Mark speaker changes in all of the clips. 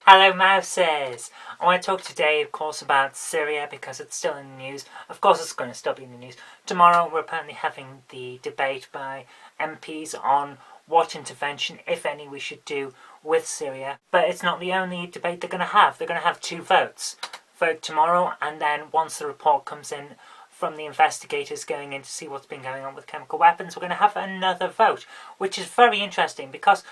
Speaker 1: Hello mouses! I want to talk today of course about Syria because it's still in the news. Of course it's going to still be in the news. Tomorrow we're apparently having the debate by MPs on what intervention, if any, we should do with Syria. But it's not the only debate they're going to have. They're going to have two votes. Vote tomorrow, and then once the report comes in from the investigators going in to see what's been going on with chemical weapons, we're going to have another vote, which is very interesting because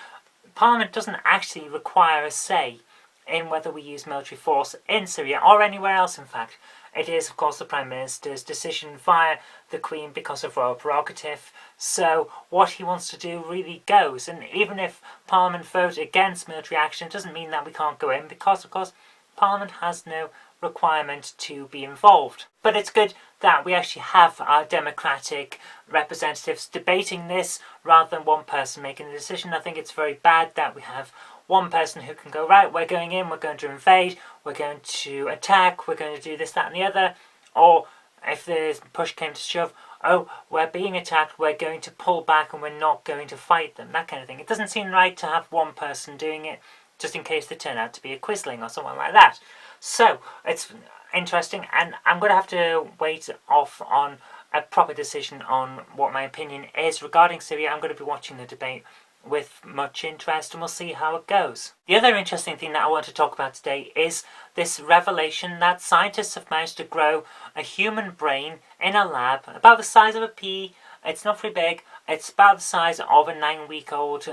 Speaker 1: Parliament doesn't actually require a say in whether we use military force in Syria or anywhere else. In fact, it is of course the Prime Minister's decision via the Queen because of royal prerogative. So what he wants to do really goes, and even if Parliament vote against military action, it doesn't mean that we can't go in because of course Parliament has no requirement to be involved. But it's good that we actually have our democratic representatives debating this rather than one person making the decision. I think it's very bad that we have one person who can go, right, we're going in, we're going to invade, we're going to attack, we're going to do this, that and the other. Or if the push came to shove, oh, we're being attacked, we're going to pull back and we're not going to fight them, that kind of thing. It doesn't seem right to have one person doing it just in case they turn out to be a quisling or someone like that. So it's interesting, and I'm going to have to wait off on a proper decision on what my opinion is regarding Syria. I'm going to be watching the debate with much interest, and we'll see how it goes. The other interesting thing that I want to talk about today is this revelation that scientists have managed to grow a human brain in a lab about the size of a pea. It's not very big. It's about the size of a 9-week-old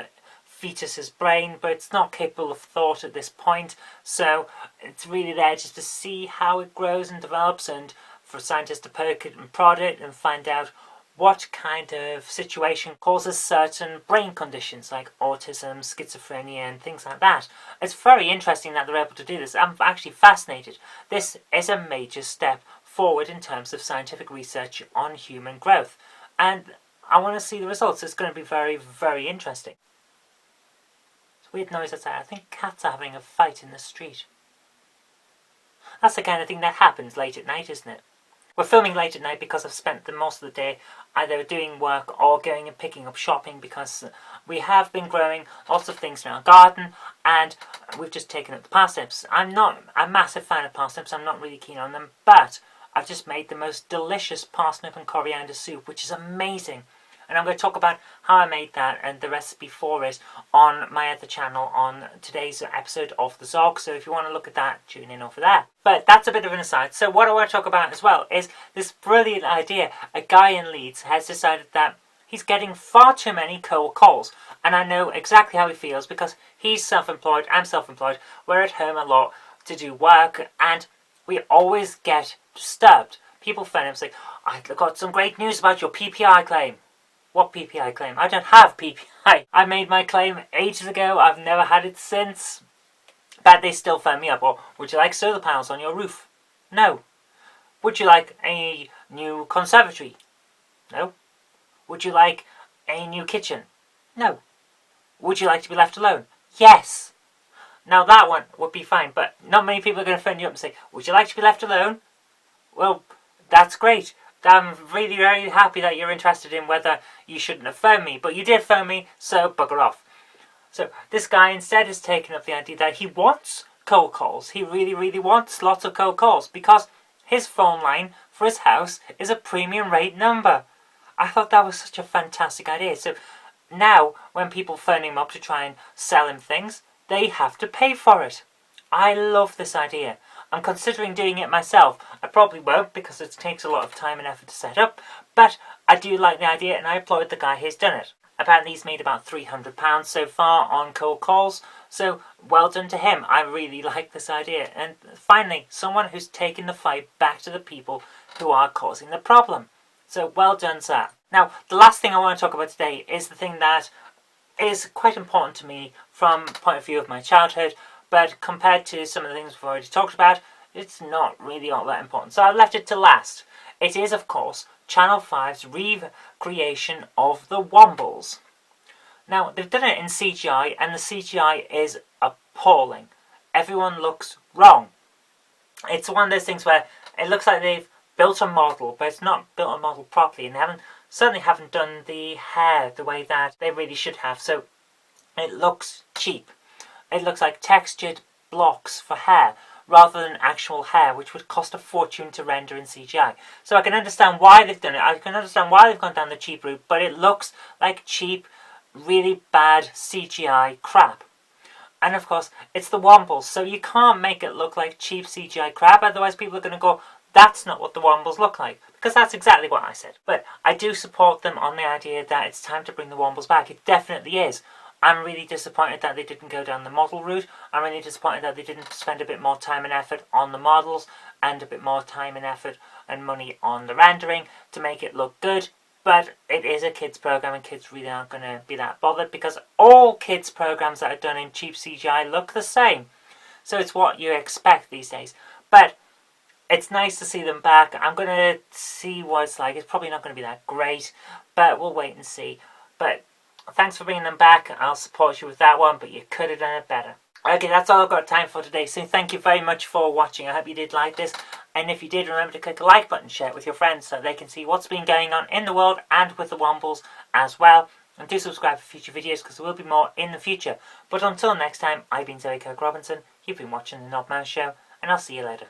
Speaker 1: fetus's brain, but it's not capable of thought at this point. So it's really there just to see how it grows and develops, and for scientists to poke it and prod it and find out what kind of situation causes certain brain conditions like autism, schizophrenia and things like that. It's very interesting that they're able to do this. I'm actually fascinated. This is a major step forward in terms of scientific research on human growth, and I want to see the results. It's going to be very, very interesting. It's a weird noise outside. I think cats are having a fight in the street. That's the kind of thing that happens late at night, isn't it? We're filming late at night because I've spent the most of the day either doing work or going and picking up shopping, because we have been growing lots of things in our garden and we've just taken up the parsnips. I'm not a massive fan of parsnips, I'm not really keen on them, but I've just made the most delicious parsnip and coriander soup, which is amazing. And I'm going to talk about how I made that and the recipe for it on my other channel on today's episode of the Zog. So if you want to look at that, tune in over there. But that's a bit of an aside. So what I want to talk about as well is this brilliant idea. A guy in Leeds has decided that he's getting far too many cold calls. And I know exactly how he feels because he's self-employed, I'm self-employed. We're at home a lot to do work and we always get disturbed. People phone and say, I've got some great news about your PPI claim. What PPI claim? I don't have PPI. I made my claim ages ago. I've never had it since. But they still phone me up. Or, would you like solar panels on your roof? No. Would you like a new conservatory? No. Would you like a new kitchen? No. Would you like to be left alone? Yes. Now that one would be fine, but not many people are going to phone you up and say, would you like to be left alone? Well, that's great. I'm really, very happy that you're interested in whether you shouldn't have phoned me, but you did phone me, so bugger off. So this guy instead has taken up the idea that he wants cold calls. He really, really wants lots of cold calls because his phone line for his house is a premium rate number. I thought that was such a fantastic idea. So now when people phone him up to try and sell him things, they have to pay for it. I love this idea. I'm considering doing it myself. I probably won't because it takes a lot of time and effort to set up, but I do like the idea and I applaud the guy who's done it. Apparently he's made about £300 so far on cold calls, so well done to him. I really like this idea. And finally, someone who's taken the fight back to the people who are causing the problem. So well done, sir. Now, the last thing I want to talk about today is the thing that is quite important to me from the point of view of my childhood, but compared to some of the things we've already talked about, it's not really all that important. So I left it to last. It is, of course, Channel 5's recreation of the Wombles. Now, they've done it in CGI, and the CGI is appalling. Everyone looks wrong. It's one of those things where it looks like they've built a model, but it's not built a model properly, and they certainly haven't done the hair the way that they really should have. So it looks cheap. It looks like textured blocks for hair rather than actual hair, which would cost a fortune to render in CGI. So I can understand why they've done it. I can understand why they've gone down the cheap route, but it looks like cheap, really bad CGI crap. And of course, it's the Wombles, so you can't make it look like cheap CGI crap, otherwise people are going to go, that's not what the Wombles look like. Because that's exactly what I said. But I do support them on the idea that it's time to bring the Wombles back. It definitely is. I'm really disappointed that they didn't go down the model route. I'm really disappointed that they didn't spend a bit more time and effort on the models and a bit more time and effort and money on the rendering to make it look good. But it is a kids program and kids really aren't going to be that bothered because all kids programs that are done in cheap CGI look the same. So it's what you expect these days. But it's nice to see them back. I'm going to see what it's like. It's probably not going to be that great, but we'll wait and see. But thanks for bringing them back. I'll support you with that one, but you could have done it better. Okay, that's all I've got time for today. So thank you very much for watching. I hope you did like this. And if you did, remember to click the like button, share it with your friends so they can see what's been going on in the world and with the Wombles as well. And do subscribe for future videos because there will be more in the future. But until next time, I've been Zoe Kirk-Robinson. You've been watching The Knob Man Show, and I'll see you later.